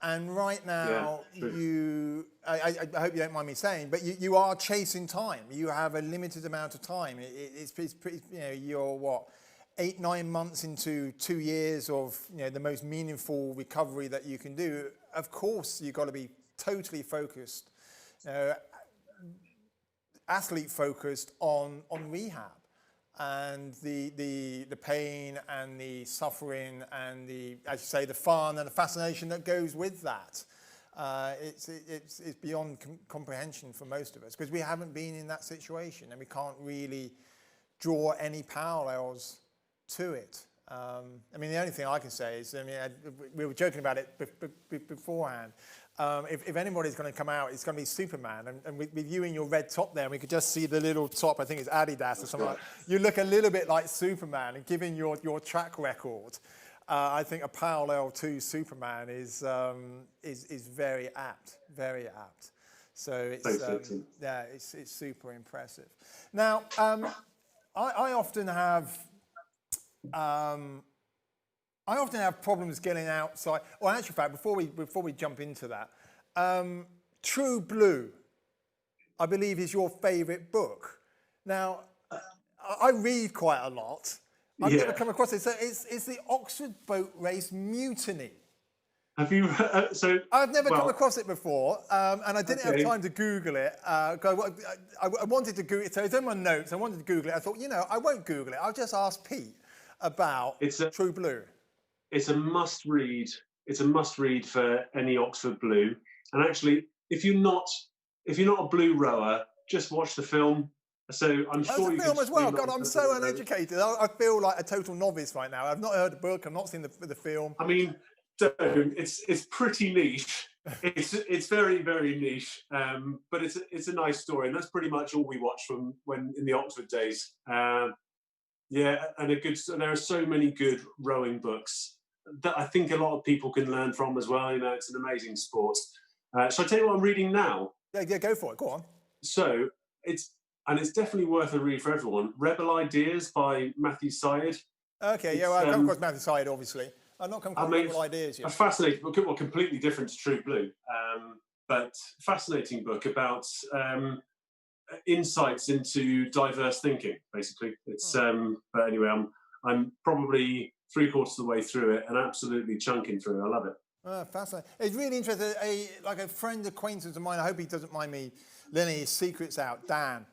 and right now I hope you don't mind me saying, but you are chasing time. You have a limited amount of time. It's pretty. You know, you're what, 8-9 months into 2 years of, you know, the most meaningful recovery that you can do. Of course, you've got to be totally focused. Athlete focused on rehab and the pain and the suffering and the, as you say, the fun and the fascination that goes with that. It's beyond comprehension for most of us, because we haven't been in that situation and we can't really draw any parallels to it. I mean, the only thing I can say is, I mean, we were joking about it beforehand. If anybody's going to come out, it's going to be Superman. And with you in your red top there, and we could just see the little top, I think it's Adidas or something like that. You look a little bit like Superman, and given your track record, I think a parallel to Superman is very apt, very apt. So it's super impressive. Now, I often have problems getting outside. Well, in actual fact, before we jump into that, True Blue, I believe, is your favourite book. Now, I read quite a lot. I've never come across it. So it's the Oxford Boat Race Mutiny. Have you? I've never come across it before, and I didn't have time to Google it. I wanted to Google it, so it's in my notes. I wanted to Google it. I thought, you know, I won't Google it. I'll just ask Pete about True Blue. It's a must read. It's a must read for any Oxford Blue. And actually, if you're not a blue rower, just watch the film. So I'm sure you can. film as well. God, I'm so uneducated. I feel like a total novice right now. I've not heard the book. I've not seen the film. I mean, it's pretty niche. It's very, very niche. But it's a nice story, and that's pretty much all we watched from when in the Oxford days. And there are so many good rowing books. that I think a lot of people can learn from as well. You know, it's an amazing sport. Shall I tell you what I'm reading now? Yeah, go for it. Go on. So it's definitely worth a read for everyone. Rebel Ideas by Matthew Syed. Okay, yeah, well, I've come across Matthew Syed, obviously. I've not come across Rebel Ideas A yet. fascinating book, well, completely different to True Blue, but fascinating book about insights into diverse thinking. Basically, it's. But anyway, I'm probably 3/4 of the way through it and absolutely chunking through it. I love it. Fascinating. It's really interesting. Like a friend acquaintance of mine, I hope he doesn't mind me letting his secrets out, Dan.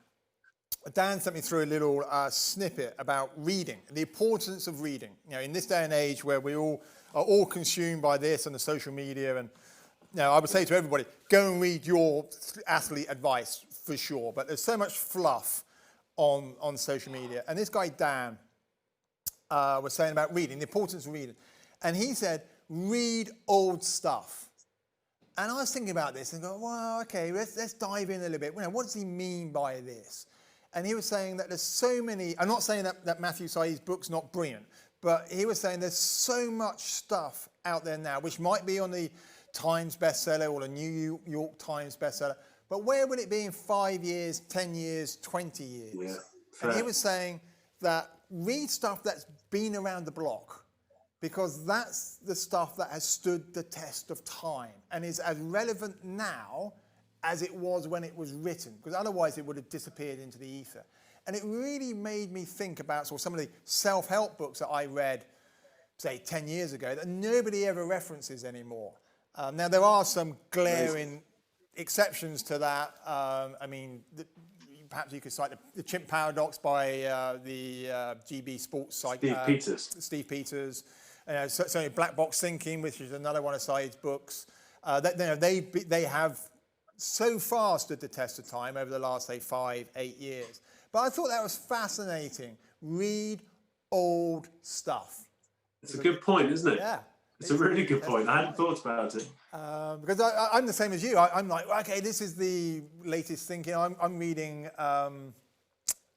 Dan sent me through a little snippet about reading, the importance of reading. You know, in this day and age where we all are all consumed by this and the social media, and you know, I would say to everybody, go and read your athlete advice for sure. But there's so much fluff on social media. And this guy Dan was saying about reading, the importance of reading, and he said, read old stuff. And I was thinking about this and go, well, okay, let's dive in a little bit. You know, what does he mean by this? And he was saying that there's so many, I'm not saying that Matthew Syed's book's not brilliant, but he was saying there's so much stuff out there now, which might be on the Times bestseller or the New York Times bestseller, but where will it be in 5 years, 10 years, 20 years? Yeah, and he was saying that read stuff that's been around the block, because that's the stuff that has stood the test of time and is as relevant now as it was when it was written, because otherwise it would have disappeared into the ether. And it really made me think about some of the self-help books that I read, say, 10 years ago, that nobody ever references anymore. Now, there are some glaring exceptions to that. I mean, perhaps you could cite the Chimp Paradox by the GB Sports site. Steve Peters. Certainly Black Box Thinking, which is another one of Syed's books. They have so far stood the test of time over the last, say, 5-8 years. But I thought that was fascinating. Read old stuff. It's a good point, isn't it? Yeah. It's a really good point. I hadn't thought about it. Because I'm the same as you. I'm like, okay, this is the latest thinking. I'm reading How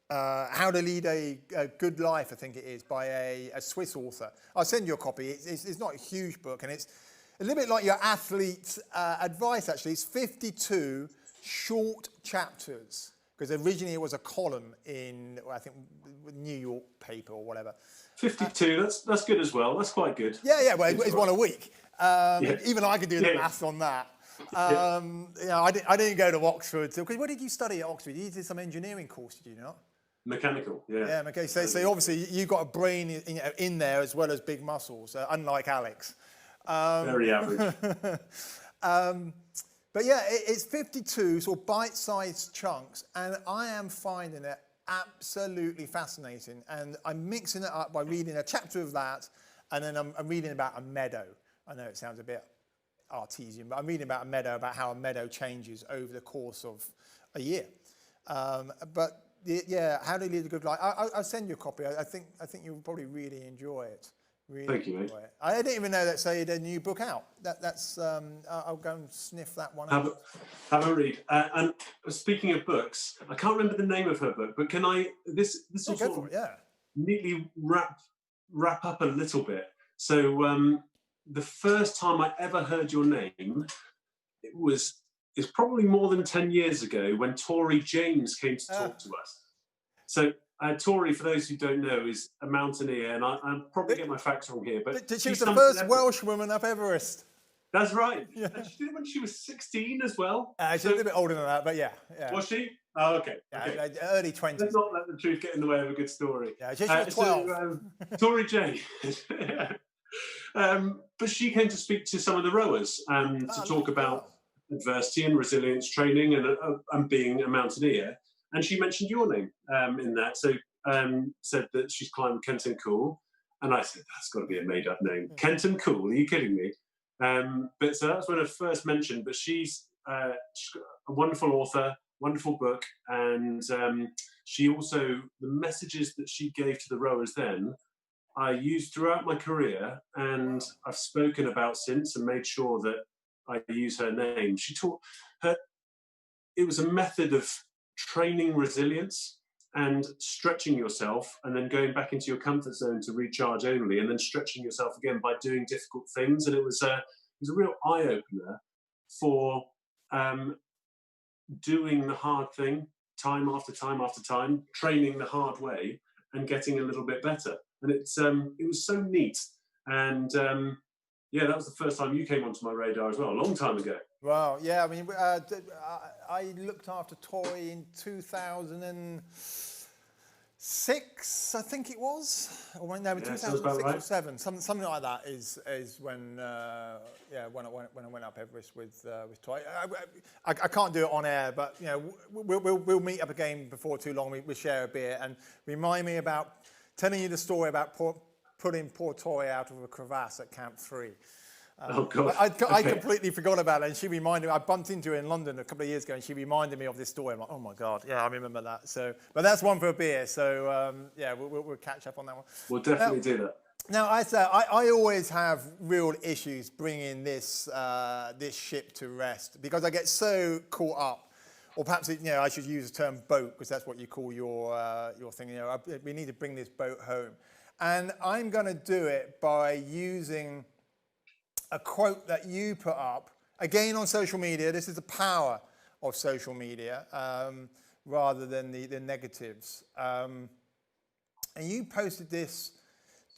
to Lead a Good Life, I think it is, by a Swiss author. I'll send you a copy. It's not a huge book, and it's a little bit like your athlete's advice, actually. It's 52 short chapters, because originally it was a column in, I think, New York paper or whatever. 52, that's good as well. That's quite good. Yeah, well, it's one a week. Even I could do the maths on that. You know, I didn't go to Oxford. What did you study at Oxford? You did some engineering course, did you not? Mechanical, yeah. Yeah, okay. So obviously you got a brain in there as well as big muscles, unlike Alex. Very average. But yeah, it's 52 sort of bite-sized chunks, and I am finding it absolutely fascinating. And I'm mixing it up by reading a chapter of that, and then I'm reading about a meadow. I know it sounds a bit artesian, but I'm reading about a meadow, about how a meadow changes over the course of a year. But yeah, How to Lead a Good Life. I'll send you a copy. I think you'll probably really enjoy it. Really. Thank you, mate. I didn't even know that Syed had a new book out. That's I'll go and sniff that one out. Have a read. And speaking of books, I can't remember the name of her book, but can I? This will sort of neatly wrap up a little bit. So the first time I ever heard your name, it's probably more than 10 years ago when Tori James came to talk to us. So. Tori, for those who don't know, is a mountaineer, and I'm probably getting my facts wrong here, but she was the first Welsh woman up Everest. That's right. Yeah. And she did it when she was 16 as well. She's a little bit older than that, but yeah. Was she? Oh, okay. Yeah, early 20s. Let's not let the truth get in the way of a good story. Yeah, she was 12. So, Tori James. But she came to speak to some of the rowers to talk about adversity and resilience training and being a mountaineer. And she mentioned your name in that. So said that she's climbed Kenton Cool. And I said, that's got to be a made-up name. Kenton Cool, are you kidding me? But so that's when I first mentioned. But she's got a wonderful author, wonderful book. And she also, the messages that she gave to the rowers then, I used throughout my career. And I've spoken about since and made sure that I use her name. She taught her, it was a method of training resilience and stretching yourself, and then going back into your comfort zone to recharge only, and then stretching yourself again by doing difficult things. And it was a real eye opener for doing the hard thing time after time after time, training the hard way, and getting a little bit better. And it was so neat. And yeah, that was the first time you came onto my radar as well, a long time ago. Wow, yeah, I mean, I looked after Toy in 2006, I think it was. Or when, no, 2006 right. or 7, something like that is when when I went up Everest with Toy. I can't do it on air, but you know, we'll meet up again before too long. We share a beer and remind me about telling you the story about putting poor Toy out of a crevasse at Camp 3. Oh God! I completely forgot about it, and she reminded me. I bumped into her in London a couple of years ago, and she reminded me of this story. I'm like, oh my God, yeah, I remember that. So, but that's one for a beer. So, yeah, we'll catch up on that one. We'll definitely do that. Now, I always have real issues bringing this ship to rest because I get so caught up. Or perhaps I should use the term boat because that's what you call your thing. You know, we need to bring this boat home, and I'm going to do it by using a quote that you put up, again on social media. This is the power of social media rather than the negatives. And you posted this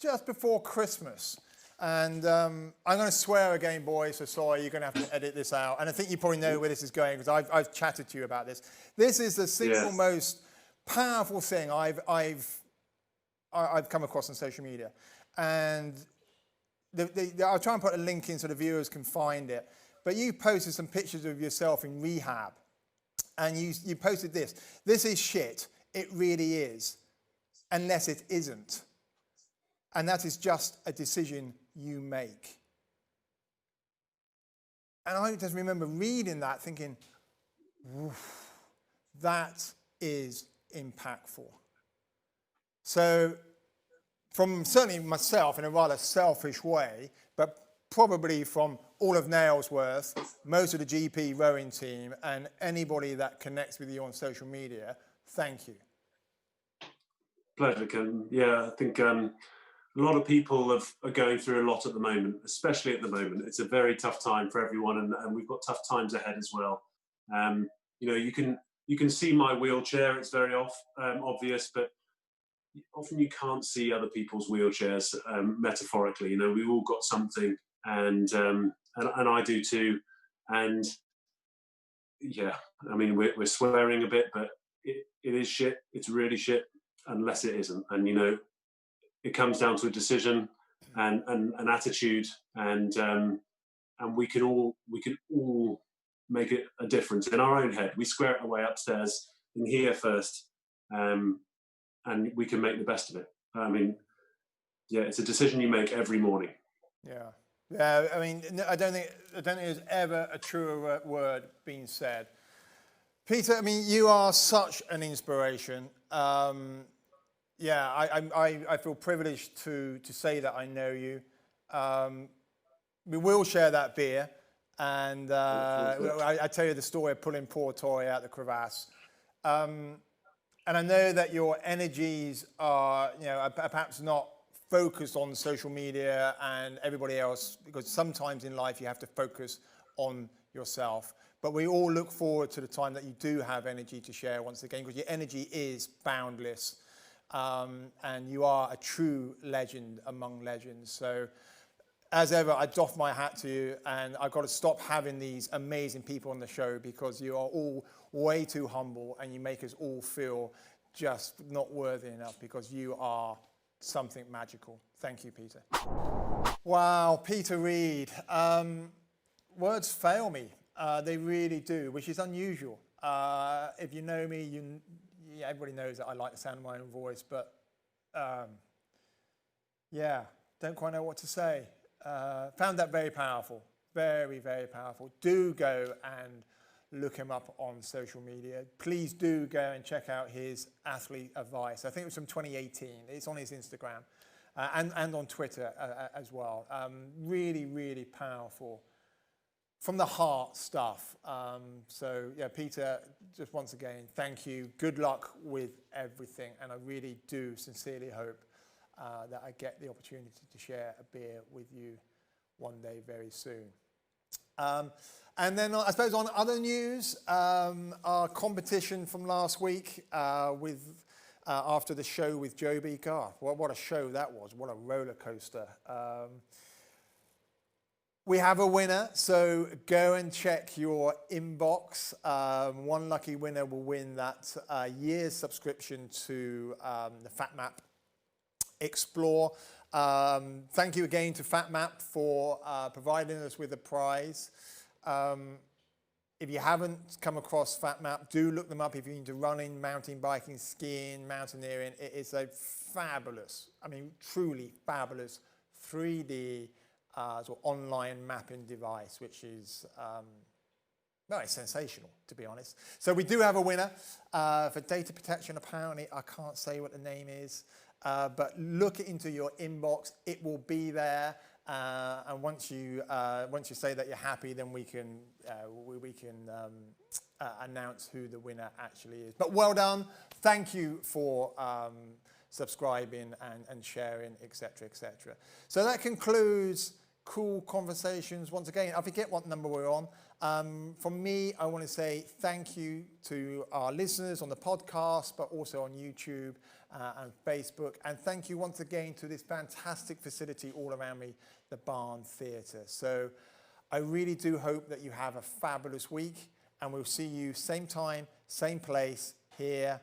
just before Christmas. And I'm going to swear again, boys, so sorry, you're going to have to edit this out. And I think you probably know where this is going because I've chatted to you about this. This is the single most powerful thing I've come across on social media. And I'll try and put a link in so the viewers can find it. But you posted some pictures of yourself in rehab. And you posted this. This is shit. It really is. Unless it isn't. And that is just a decision you make. And I just remember reading that thinking, oof, that is impactful. So, from certainly myself in a rather selfish way, but probably from all of Nailsworth, most of the GP rowing team, and anybody that connects with you on social media, thank you. Pleasure, Ken. Yeah, I think a lot of people are going through a lot at the moment, especially at the moment. It's a very tough time for everyone, and we've got tough times ahead as well. You can see my wheelchair. It's very obvious, but often you can't see other people's wheelchairs metaphorically. You know, we've all got something, and I do too. And yeah, I mean, we're swearing a bit, but it is shit. It's really shit, unless it isn't. And you know, it comes down to a decision and an attitude, and we can all make it a difference in our own head. We square it away upstairs in here first. And we can make the best of it. I mean, yeah, it's a decision you make every morning. Yeah. Yeah, I mean, I don't think there's ever a truer word being said. Peter, I mean, you are such an inspiration. Yeah, I feel privileged to say that I know you. We will share that beer. And I tell you the story of pulling poor Tory out the crevasse. And I know that your energies are, perhaps not focused on social media and everybody else, because sometimes in life you have to focus on yourself. But we all look forward to the time that you do have energy to share once again, because your energy is boundless. And you are a true legend among legends. So, as ever, I doff my hat to you, and I've got to stop having these amazing people on the show because you are all way too humble and you make us all feel just not worthy enough because you are something magical. Thank you, Peter. Wow, Peter Reed. Words fail me. They really do, which is unusual. If you know me, everybody knows that I like the sound of my own voice, but yeah, don't quite know what to say. Found that very powerful, very, very powerful. Do go and look him up on social media. Please do go and check out his athlete advice. I think it was from 2018. It's on his Instagram and on Twitter as well. Really, really powerful from the heart stuff. So yeah, Peter, just once again, thank you. Good luck with everything. And I really do sincerely hope that I get the opportunity to share a beer with you one day very soon. And then I suppose on other news, our competition from last week after the show with Joby. God, what a show that was. What a roller coaster. We have a winner, so go and check your inbox. One lucky winner will win that year's subscription to the FatMap Explore. Thank you again to FatMap for providing us with a prize. If you haven't come across FatMap, do look them up if you're into running, mountain biking, skiing, mountaineering. It is a fabulous, I mean truly fabulous 3D sort of online mapping device, which is it's sensational, to be honest. So we do have a winner for data protection. Apparently, I can't say what the name is, but look into your inbox. It will be there, and once you say that you're happy, then we can announce who the winner actually is. But well done. Thank you for subscribing and sharing, etc., etc. So that concludes Cool Conversations. Once again, I forget what number we're on. From me, I want to say thank you to our listeners on the podcast, but also on YouTube and Facebook. And thank you once again to this fantastic facility all around me, the Barn Theatre. So I really do hope that you have a fabulous week, and we'll see you same time, same place here